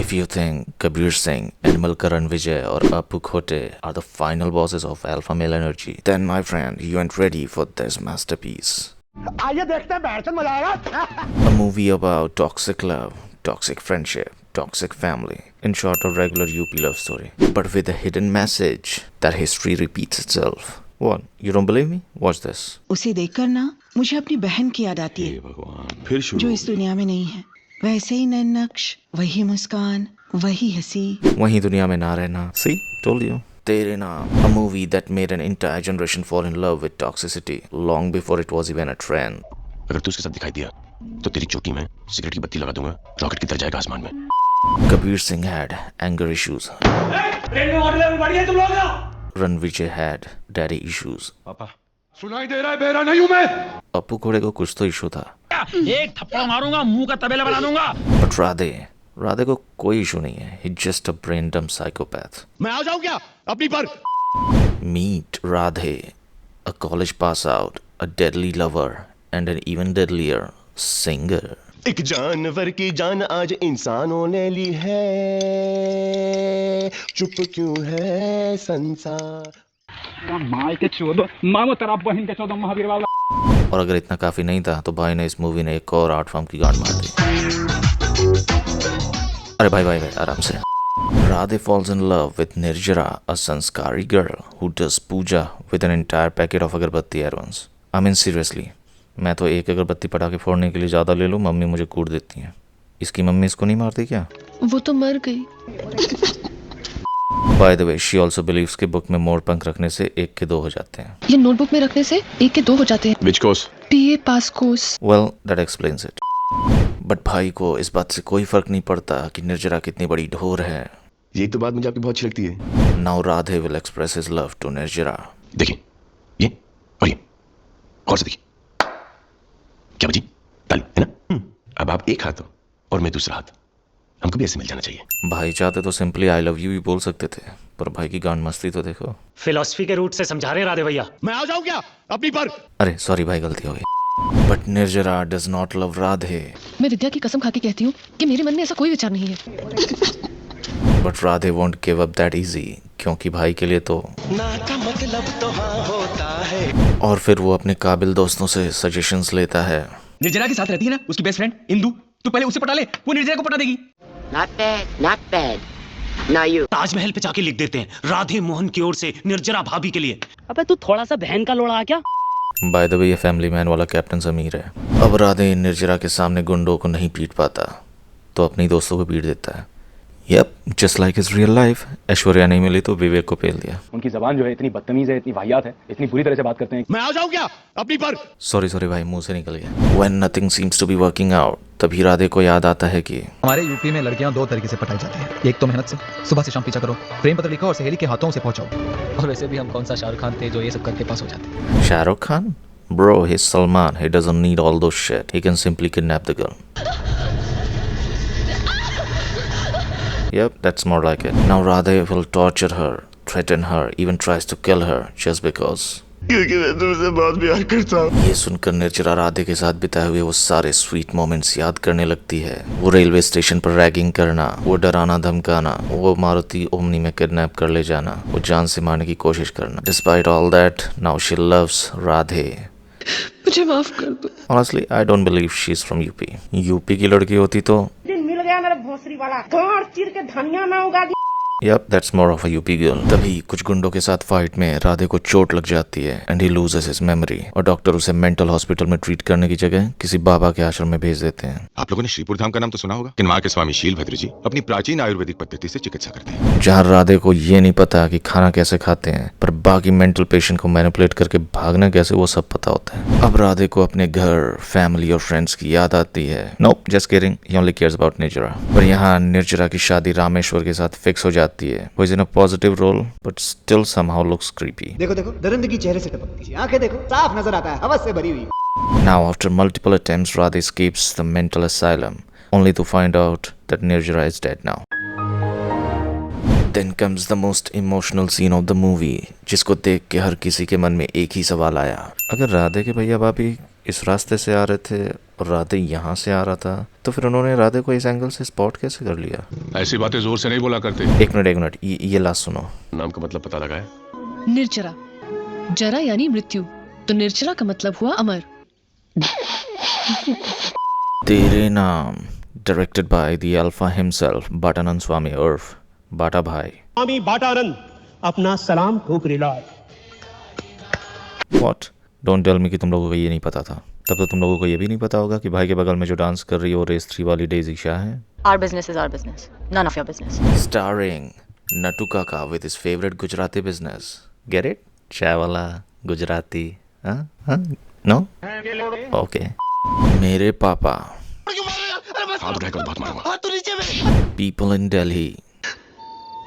If you think Kabir Singh, Animal Karan Vijay or Apu Khote are the final bosses of alpha male energy, then my friend, you ain't ready for this masterpiece. A movie about toxic love, toxic friendship, toxic family. In short, a regular UP love story, but with a hidden message that history repeats itself. What? You don't believe me? Watch this. उसे देखकर ना मुझे अपनी बहन की याद आती है फिर शुरू जो इस दुनिया में नहीं है। वैसे ही नैन नक्श, वही मुस्कान, वही हंसी। वहीं दुनिया में ना रहना. See? Told you. तेरे नाम. A movie that made an entire generation fall in love with toxicity long before it was even a trend. अगर तू उसके साथ दिखाई दिया तो तेरी चोटी में सिगरेट की बत्ती लगा दूंगा, रॉकेट की तरह जाएगा आसमान में. Kabir Singh had anger issues. Ranvijay had daddy issues. पापा सुनाई दे रहा है, बेरा नहीं हूं मैं. अप्पू घोड़े को कुछ तो इशू था. एक थप्पड़ मारूंगा, मुंह का तबेला बना दूंगा. But राधे को कोई इशू नहीं है. He's just a brain dumb psychopath. मैं आ जाऊं क्या अपनी पर? Meet Radhe, a college pass out, a deadly lover, and an even deadlier singer. एक जानवर की जान आज इंसानों ने ली है, चुप क्यों है संसार. माँ के चौदह मामो तेरा बहन के 14 महावीर वाला. और अगर इतना काफी नहीं था तो भाई ने इस मूवी ने एक और आर्ट फॉर्म की गांड मार दी. अरे भाई आराम से. Radhe falls in love with Nirjara, a sanskari girl who does puja with an entire packet of agarbatti at once. I mean seriously, मैं तो एक अगरबत्ती पटाखे फोड़ने के लिए ज़्यादा ले लूँ, मम्मी मुझे कूट देती हैं. इसकी मम्मी इसको नहीं मारती क्या? वो तो मर गई. By the way, she also believes कि बुक में मोर पंख रखने से एक के दो हो जाते हैं. ये नोटबुक में रखने से एक के 2 हो जाते हैं. Which course? BA pass course. Well, that explains it. But भाई को इस बात से कोई फर्क नहीं पड़ता कि निर्जरा कितनी बड़ी ढोर है. ये तो बात मुझे आपकी बहुत अच्छी लगती है. Now Radhe will express his love to Nirjara. देखिए ये और ये और से देखिए क्या बची ताली है ना. अब आप एक हाथ हो और मैं दूसरा हाथ, हमको भी ऐसे मिल जाना चाहिए. भाई चाहते तो सिंपली आई लव यू भी बोल सकते थे, पर भाई की गांड मस्ती तो देखो. फिलॉसफी के रूट से समझा रहे राधे भैया. मैं आ जाऊं क्या अपनी पर? अरे सॉरी भाई, गलती हो गई. But Nirjara does not love Radhe. मैं विद्या की कसम खा के कहती हूँ कि मेरे मन में ऐसा कोई विचार नहीं है. But Radhe won't give up that easy, क्योंकि भाई के लिए तो ना का मतलब तो हाँ होता है. और फिर वो अपने काबिल दोस्तों से सजेशंस लेता है. निर्जरा के साथ रहती है ना उसकी बेस्ट फ्रेंड इंदु, तू पहले उसे पटा ले, वो निर्जरा को पटा देगी. Not bad, not bad. Now you. Taj Mahal पे जाके लिख देते हैं राधे मोहन की ओर से निर्जरा भाभी के लिए. अबे तू थोड़ा सा बहन का लोड़ा क्या? बाय द वे, ये फैमिली मैन वाला कैप्टन समीर है. अब राधे निर्जरा के सामने गुंडों को नहीं पीट पाता तो अपनी दोस्तों को पीट देता है. Yep, just like his real life. Aishwarya नहीं मिली तो विवेक को पेल दिया. उनकी जबान जो है इतनी बदतमीज है, इतनी वाहियात है, इतनी बुरी तरह से बात करते हैं. मैं आ जाऊं क्या अपनी पर? सॉरी भाई, मुंह से निकल गया. When nothing seems to be working out, तभी राधे को याद आता है कि हमारे यूपी में लड़कियां 2 तरीके से पटाई जाती हैं. एक तो मेहनत से, सुबह से शाम पीछा करो, प्रेम पत्र लिखो और सहेली के हाथों से पहुंचाओ. और वैसे भी हम कौन सा शाहरुख खान थे जो ये सब करके पास हो जाते. Shahrukh Khan? Bro, he's Salman. He doesn't need all those shit. He can simply kidnap the girl. Yep, that's more like it. Now Radhe will torture her, threaten her, even tries to kill her just because. क्योंकि मैं तुमसे बहुत प्यार करता हूँ. ये सुनकर निर्जरा राधे के साथ बिताए हुए वो सारे स्वीट मोमेंट्स याद करने लगती है. वो रेलवे स्टेशन पर रैगिंग करना, वो डराना धमकाना, वो मारुति ओमनी में किडनैप कर ले जाना, वो जान से मारने की कोशिश करना. Despite all that, now she loves Radhe. मुझे माफ कर दो. Honestly, I don't believe she's from UP. UP की लड़की होती तो मिल गया मेरा भोसरी वाला, गाड़ चीर के धनिया में उगा दी. Yep, that's more of a UP girl. तभी कुछ गुंडों के साथ फाइट में राधे को चोट लग जाती है and he loses his memory. और डॉक्टर उसे मेंटल हॉस्पिटल में ट्रीट करने की जगह किसी बाबा के आश्रम में भेज देते हैं. आप लोगों ने श्रीपुर धाम का नाम तो सुना होगा. वहाँ के स्वामी शीलभद्र जी अपनी प्राचीन आयुर्वेदिक पद्धति से चिकित्सा करते हैं. जहाँ राधे को ये नहीं पता कि खाना कैसे खाते हैं, पर बाकी मेंटल पेशेंट को मैनिपुलेट करके भागना कैसे वो सब पता होता है. अब राधे को अपने घर, फैमिली और फ्रेंड्स की याद आती है. Nope, just kidding. He only cares about Nirjara. पर यहाँ निर्जरा की शादी रामेश्वर के साथ फिक्स हो जाती है. वो is in positive role but still somehow looks creepy. देखो दरिंदगी चेहरे से टपकती है, आंखें देखो साफ नजर आता है, हवस से भरी हुई. Now after multiple attempts, Radha escapes the mental asylum only to find out that Nirjara is dead now. Then comes the most emotional scene of the movie, जिसको देख के हर किसी के मन में एक ही सवाल आया, अगर राधे के भैया भाभी इस रास्ते से आ रहे थे और राधे यहाँ से आ रहा था, तो फिर उन्होंने राधे को इस एंगल से स्पॉट कैसे कर लिया? ऐसी बातें जोर से नहीं बोला करते। एक मिनट, ये लास्ट सुनो। नाम का मतलब पता लगा है? निर्जरा, जरा यानी मृत्यु, तो निर्जरा का मतलब हुआ अमर। तेरे नाम, directed by the Alpha himself, Bhattanand Swami उर्फ बाटा भाई। स्वामी बाटानंद अपना सलाम ठोकरेलाल। What? Don't tell me कि तुम लोगों को ये नहीं पता था। तब तो तुम लोगों को ये भी नहीं पता होगा कि भाई के बगल में जो डांस कर रही है वो रेस 3 वाली डेज़ी शाह है। Our business is our business, none of your business. Starring Nattu Kaka with his favorite Gujarati business. Get it? चाय वाला गुजराती। हाँ? No? Okay. मेरे पापा। हाथ उठाकर बहुत मारूंगा। People in Delhi।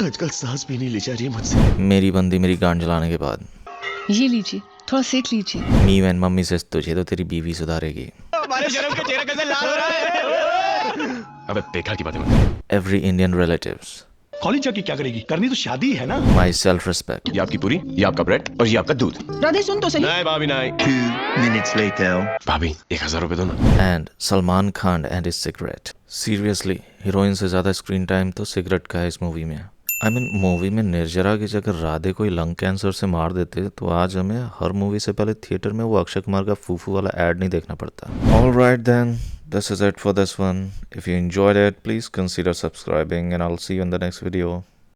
आजकल सांस भी नहीं ले जा रही है मुझसे। मेरी बंदी मेरी गांड जलाने के बाद। ये लीजिए, थोड़ा सेक लीजिए। मी एंड मम्मी से तुझे तो तेरी बीवी सुधारेगी। हमारे शर्म के चेहरा कैसे लाल हो रहा है? अबे बेकार की बातें मत। Every Indian relatives। कॉलेज जाके क्या करेगी? करनी तो शादी है ना। My self respect। ये आपकी पूरी, ये आपका ब्रेड और ये आपका दूध। राधे सुन तो सही। नहीं भाभी नहीं। 2 minutes later। भाभी 1000 रुपए दो ना। And Salman Khan and his cigarette। Seriously, heroine से ज्यादा स्क्रीन टाइम तो सिगरेट का है इस मूवी में। मूवी में निर्जरा की जगह राधे कोई लंग कैंसर से मार देते तो आज हमें हर मूवी से पहले थिएटर में वो अक्षय कुमार का फूफू वाला एड नहीं देखना पड़ता। Alright then, this is it for this one. If you enjoyed it, please consider subscribing and I'll see you in the next video.